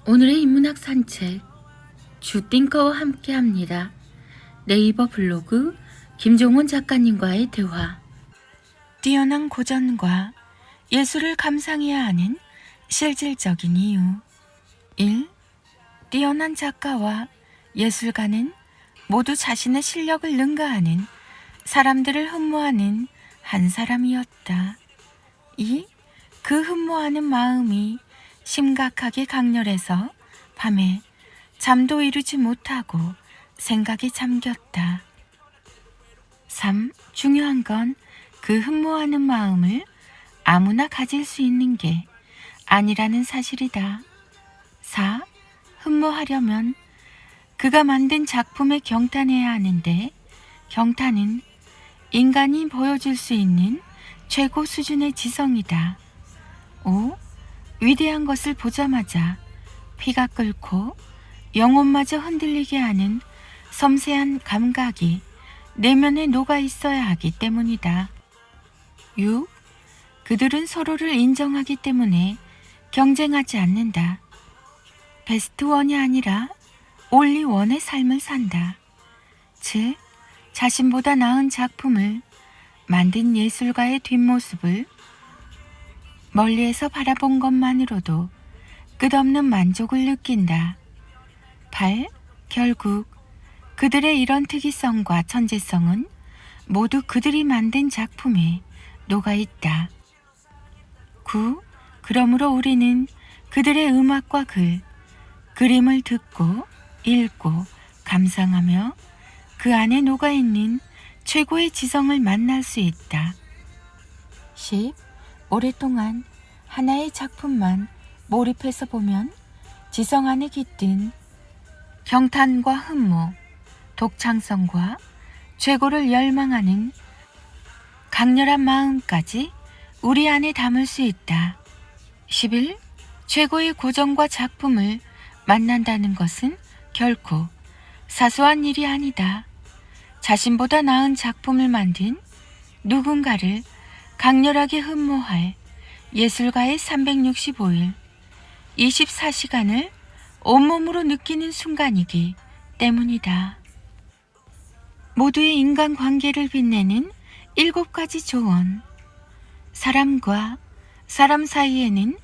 오늘의 인문학 산책 주띵커와 함께합니다. 네이버 블로그 김종원 작가님과의 대화. 뛰어난 고전과 예술을 감상해야 하는 실질적인 이유. 1. 뛰어난 작가와 예술가는 모두 자신의 실력을 능가하는 사람들을 흠모하는 한 사람이었다. 2. 그 흠모하는 마음이 심각하게 강렬해서 밤에 잠도 이루지 못하고 생각에 잠겼다. 3. 중요한 건 그 흠모하는 마음을 아무나 가질 수 있는 게 아니라는 사실이다. 4. 흠모하려면 그가 만든 작품에 경탄해야 하는데 경탄은 인간이 보여줄 수 있는 최고 수준의 지성이다. 5. 위대한 것을 보자마자 피가 끓고 영혼마저 흔들리게 하는 섬세한 감각이 내면에 녹아 있어야 하기 때문이다. 6. 그들은 서로를 인정하기 때문에 경쟁하지 않는다. 베스트 원이 아니라 올리 원의 삶을 산다. 즉, 자신보다 나은 작품을 만든 예술가의 뒷모습을 멀리에서 바라본 것만으로도 끝없는 만족을 느낀다. 8. 결국 그들의 이런 특이성과 천재성은 모두 그들이 만든 작품에 녹아있다. 9. 그러므로 우리는 그들의 음악과 글, 그림을 듣고 읽고 감상하며 그 안에 녹아있는 최고의 지성을 만날 수 있다. 10. 오랫동안 하나의 작품만 몰입해서 보면 지성 안에 깃든 경탄과 흠모, 독창성과 최고를 열망하는 강렬한 마음까지 우리 안에 담을 수 있다. 11. 최고의 고전과 작품을 만난다는 것은 결코 사소한 일이 아니다. 자신보다 나은 작품을 만든 누군가를 강렬하게 흠모할 예술가의 365일, 24시간을 온몸으로 느끼는 순간이기 때문이다. 모두의 인간관계를 빛내는 7가지 조언. 사람과 사람 사이에는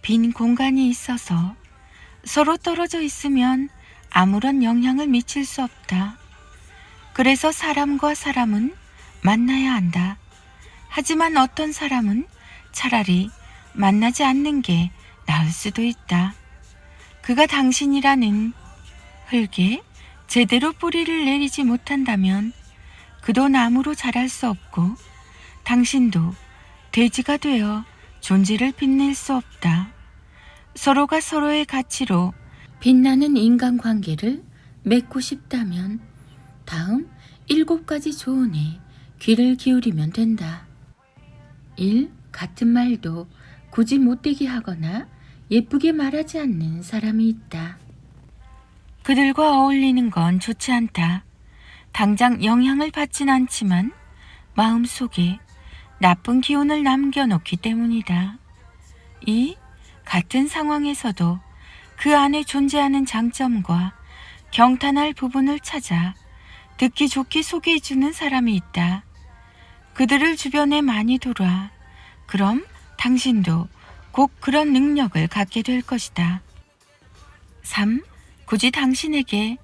빈 공간이 있어서 서로 떨어져 있으면 아무런 영향을 미칠 수 없다. 그래서 사람과 사람은 만나야 한다. 하지만 어떤 사람은 차라리 만나지 않는 게 나을 수도 있다. 그가 당신이라는 흙에 제대로 뿌리를 내리지 못한다면 그도 나무로 자랄 수 없고 당신도 돼지가 되어 존재를 빛낼 수 없다. 서로가 서로의 가치로 빛나는 인간관계를 맺고 싶다면 다음 7가지 조언에 귀를 기울이면 된다. 1. 같은 말도 굳이 못되게 하거나 예쁘게 말하지 않는 사람이 있다. 그들과 어울리는 건 좋지 않다. 당장 영향을 받진 않지만 마음속에 나쁜 기운을 남겨놓기 때문이다. 2. 같은 상황에서도 그 안에 존재하는 장점과 경탄할 부분을 찾아 듣기 좋게 소개해주는 사람이 있다. 그들을 주변에 많이 두라. 그럼 당신도 곧 그런 능력을 갖게 될 것이다. 3. 굳이 당신에게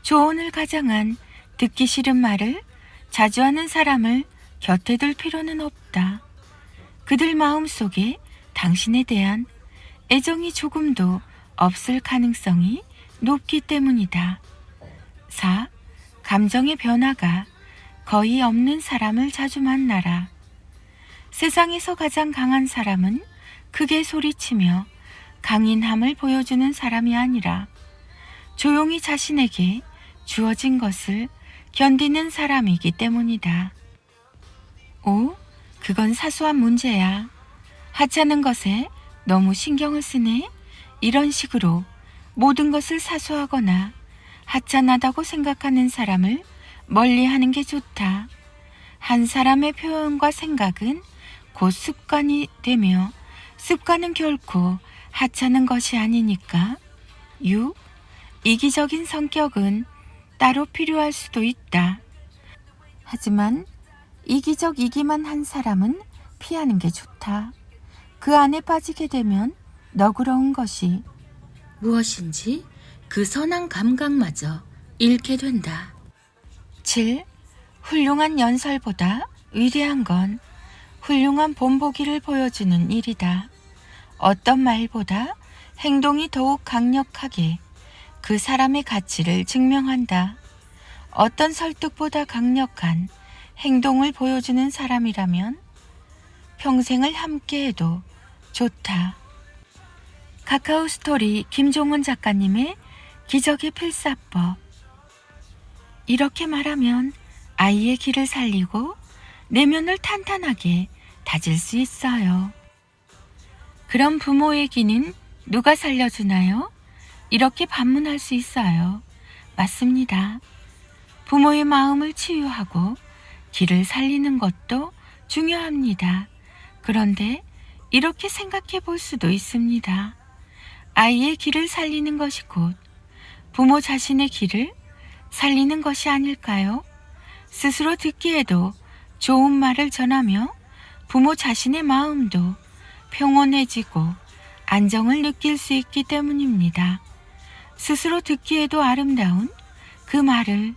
조언을 가장한 듣기 싫은 말을 자주 하는 사람을 곁에 둘 필요는 없다. 그들 마음속에 당신에 대한 애정이 조금도 없을 가능성이 높기 때문이다. 4. 감정의 변화가 거의 없는 사람을 자주 만나라. 세상에서 가장 강한 사람은 크게 소리치며 강인함을 보여주는 사람이 아니라 조용히 자신에게 주어진 것을 견디는 사람이기 때문이다. 5. 그건 사소한 문제야. 하찮은 것에 너무 신경을 쓰네. 이런 식으로 모든 것을 사소하거나 하찮하다고 생각하는 사람을 멀리하는 게 좋다. 한 사람의 표현과 생각은 곧 습관이 되며 습관은 결코 하찮은 것이 아니니까 6. 이기적인 성격은 따로 필요할 수도 있다. 하지만 이기적이기만 한 사람은 피하는 게 좋다. 그 안에 빠지게 되면 너그러운 것이 무엇인지 그 선한 감각마저 잃게 된다. 7. 훌륭한 연설보다 위대한 건 훌륭한 본보기를 보여주는 일이다. 어떤 말보다 행동이 더욱 강력하게 그 사람의 가치를 증명한다. 어떤 설득보다 강력한 행동을 보여주는 사람이라면 평생을 함께해도 좋다. 카카오 스토리 김종원 작가님의 기적의 필사법. 이렇게 말하면 아이의 길을 살리고 내면을 탄탄하게 다질 수 있어요. 그럼 부모의 기는 누가 살려주나요? 이렇게 반문할 수 있어요. 맞습니다. 부모의 마음을 치유하고 길을 살리는 것도 중요합니다. 그런데 이렇게 생각해 볼 수도 있습니다. 아이의 길을 살리는 것이 곧 부모 자신의 길을 살리는 것이 아닐까요? 스스로 듣기에도 좋은 말을 전하며 부모 자신의 마음도 평온해지고 안정을 느낄 수 있기 때문입니다. 스스로 듣기에도 아름다운 그 말을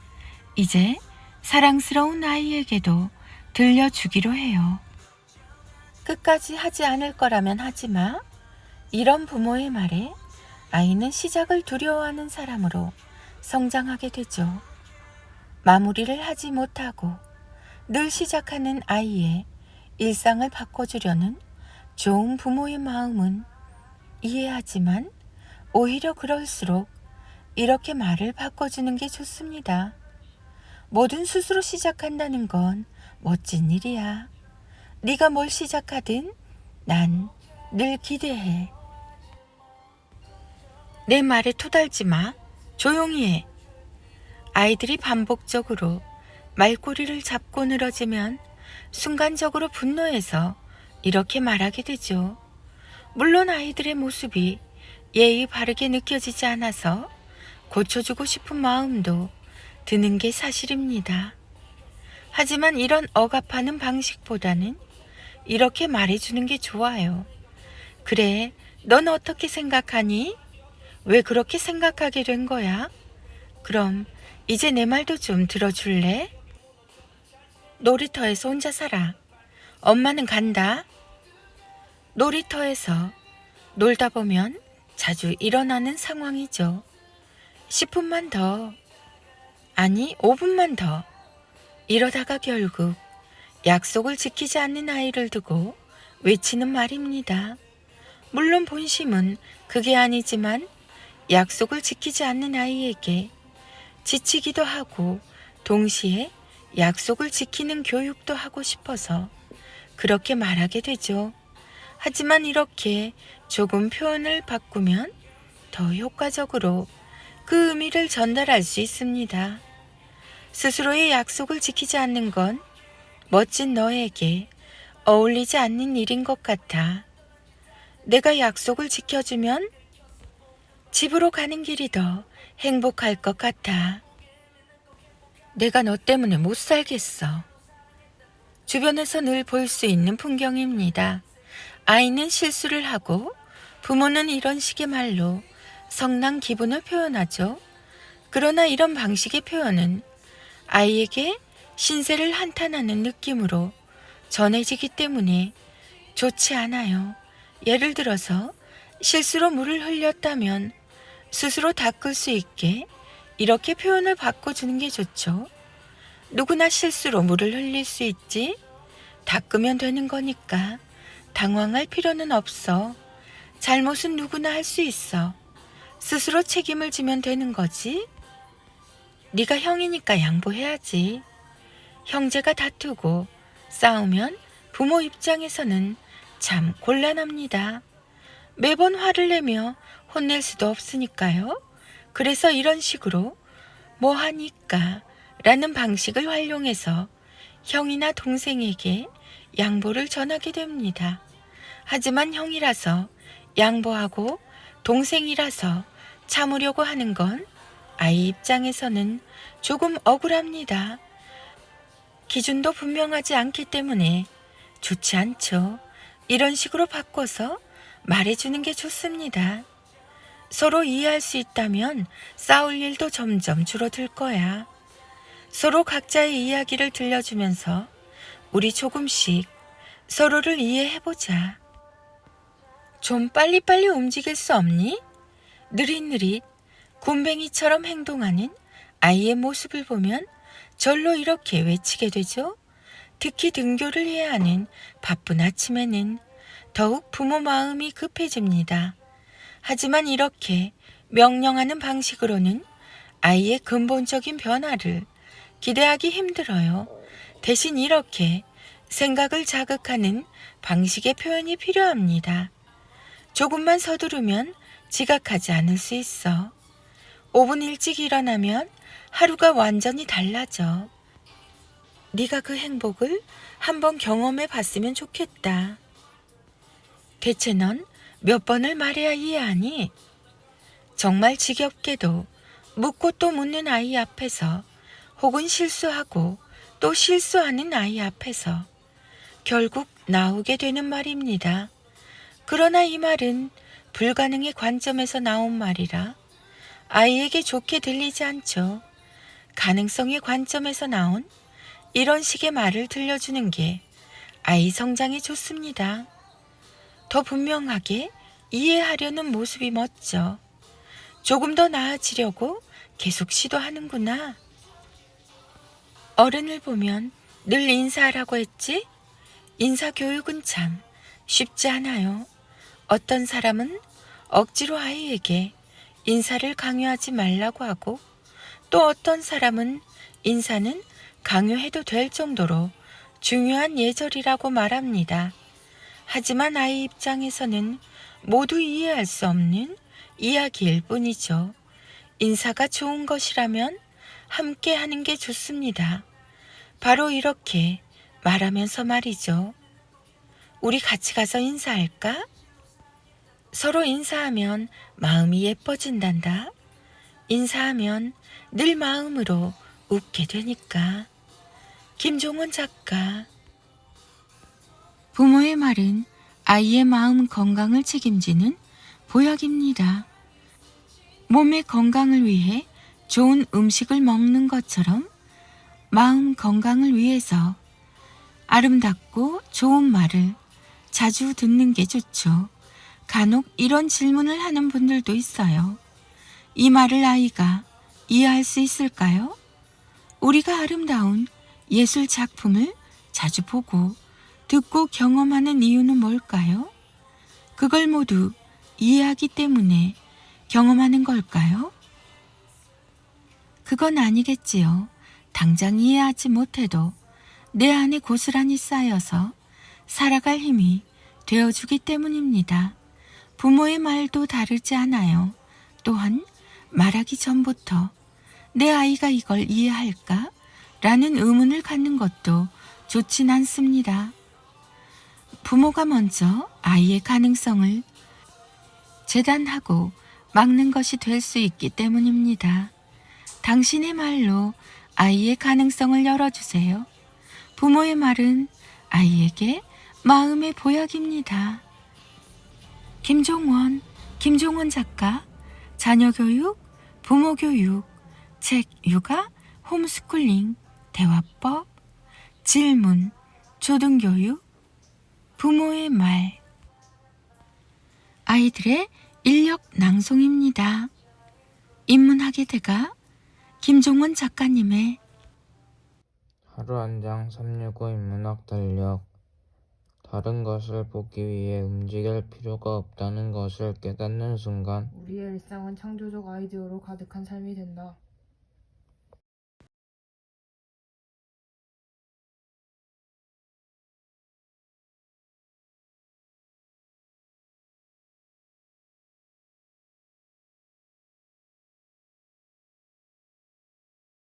이제 사랑스러운 아이에게도 들려주기로 해요. 끝까지 하지 않을 거라면 하지 마. 이런 부모의 말에 아이는 시작을 두려워하는 사람으로 성장하게 되죠. 마무리를 하지 못하고 늘 시작하는 아이의 일상을 바꿔주려는 좋은 부모의 마음은 이해하지만 오히려 그럴수록 이렇게 말을 바꿔주는 게 좋습니다. 뭐든 스스로 시작한다는 건 멋진 일이야. 네가 뭘 시작하든 난 늘 기대해. 내 말에 토달지 마. 조용히 해. 아이들이 반복적으로 말꼬리를 잡고 늘어지면 순간적으로 분노해서 이렇게 말하게 되죠. 물론 아이들의 모습이 예의 바르게 느껴지지 않아서 고쳐주고 싶은 마음도 드는 게 사실입니다. 하지만 이런 억압하는 방식보다는 이렇게 말해주는 게 좋아요. 그래, 넌 어떻게 생각하니? 왜 그렇게 생각하게 된 거야? 그럼 이제 내 말도 좀 들어줄래? 놀이터에서 혼자 살아. 엄마는 간다. 놀이터에서 놀다 보면 자주 일어나는 상황이죠. 10분만 더. 아니, 5분만 더. 이러다가 결국 약속을 지키지 않는 아이를 두고 외치는 말입니다. 물론 본심은 그게 아니지만 약속을 지키지 않는 아이에게 지치기도 하고 동시에 약속을 지키는 교육도 하고 싶어서 그렇게 말하게 되죠. 하지만 이렇게 조금 표현을 바꾸면 더 효과적으로 그 의미를 전달할 수 있습니다. 스스로의 약속을 지키지 않는 건 멋진 너에게 어울리지 않는 일인 것 같아. 내가 약속을 지켜주면 집으로 가는 길이 더 행복할 것 같아. 내가 너 때문에 못 살겠어. 주변에서 늘 볼 수 있는 풍경입니다. 아이는 실수를 하고 부모는 이런 식의 말로 성난 기분을 표현하죠. 그러나 이런 방식의 표현은 아이에게 신세를 한탄하는 느낌으로 전해지기 때문에 좋지 않아요. 예를 들어서 실수로 물을 흘렸다면 스스로 닦을 수 있게 이렇게 표현을 바꿔주는 게 좋죠. 누구나 실수로 물을 흘릴 수 있지. 닦으면 되는 거니까 당황할 필요는 없어. 잘못은 누구나 할 수 있어. 스스로 책임을 지면 되는 거지. 네가 형이니까 양보해야지. 형제가 다투고 싸우면 부모 입장에서는 참 곤란합니다. 매번 화를 내며 혼낼 수도 없으니까요. 그래서 이런 식으로 뭐 하니까 라는 방식을 활용해서 형이나 동생에게 양보를 전하게 됩니다. 하지만 형이라서 양보하고 동생이라서 참으려고 하는 건 아이 입장에서는 조금 억울합니다. 기준도 분명하지 않기 때문에 좋지 않죠. 이런 식으로 바꿔서 말해주는 게 좋습니다. 서로 이해할 수 있다면 싸울 일도 점점 줄어들 거야. 서로 각자의 이야기를 들려주면서 우리 조금씩 서로를 이해해보자. 좀 빨리빨리 움직일 수 없니? 느릿느릿 굼벵이처럼 행동하는 아이의 모습을 보면 절로 이렇게 외치게 되죠. 특히 등교를 해야 하는 바쁜 아침에는 더욱 부모 마음이 급해집니다. 하지만 이렇게 명령하는 방식으로는 아이의 근본적인 변화를 기대하기 힘들어요. 대신 이렇게 생각을 자극하는 방식의 표현이 필요합니다. 조금만 서두르면 지각하지 않을 수 있어. 5분 일찍 일어나면 하루가 완전히 달라져. 네가 그 행복을 한번 경험해 봤으면 좋겠다. 대체 넌 몇 번을 말해야 이해하니? 정말 지겹게도 묻고 또 묻는 아이 앞에서, 혹은 실수하고 또 실수하는 아이 앞에서 결국 나오게 되는 말입니다. 그러나 이 말은 불가능의 관점에서 나온 말이라 아이에게 좋게 들리지 않죠. 가능성의 관점에서 나온 이런 식의 말을 들려주는 게 아이 성장에 좋습니다. 더 분명하게 이해하려는 모습이 멋져. 조금 더 나아지려고 계속 시도하는구나. 어른을 보면 늘 인사하라고 했지? 인사 교육은 참 쉽지 않아요. 어떤 사람은 억지로 아이에게 인사를 강요하지 말라고 하고, 또 어떤 사람은 인사는 강요해도 될 정도로 중요한 예절이라고 말합니다. 하지만 아이 입장에서는 모두 이해할 수 없는 이야기일 뿐이죠. 인사가 좋은 것이라면 함께 하는 게 좋습니다. 바로 이렇게 말하면서 말이죠. 우리 같이 가서 인사할까? 서로 인사하면 마음이 예뻐진단다. 인사하면 늘 마음으로 웃게 되니까. 김종원 작가. 부모의 말은 아이의 마음 건강을 책임지는 보약입니다. 몸의 건강을 위해 좋은 음식을 먹는 것처럼 마음 건강을 위해서 아름답고 좋은 말을 자주 듣는 게 좋죠. 간혹 이런 질문을 하는 분들도 있어요. 이 말을 아이가 이해할 수 있을까요? 우리가 아름다운 예술 작품을 자주 보고 듣고 경험하는 이유는 뭘까요? 그걸 모두 이해하기 때문에 경험하는 걸까요? 그건 아니겠지요. 당장 이해하지 못해도 내 안에 고스란히 쌓여서 살아갈 힘이 되어주기 때문입니다. 부모의 말도 다르지 않아요. 또한 말하기 전부터 내 아이가 이걸 이해할까? 라는 의문을 갖는 것도 좋진 않습니다. 부모가 먼저 아이의 가능성을 재단하고 막는 것이 될 수 있기 때문입니다. 당신의 말로 아이의 가능성을 열어주세요. 부모의 말은 아이에게 마음의 보약입니다. 김종원 작가, 자녀교육, 부모교육, 책 육아, 홈스쿨링, 대화법, 질문, 초등교육, 부모의 말. 아이들의 인력 낭송입니다. 인문학의 대가 김종원 작가님의 하루 한 장 365 인문학 달력. 다른 것을 보기 위해 움직일 필요가 없다는 것을 깨닫는 순간 우리의 일상은 창조적 아이디어로 가득한 삶이 된다.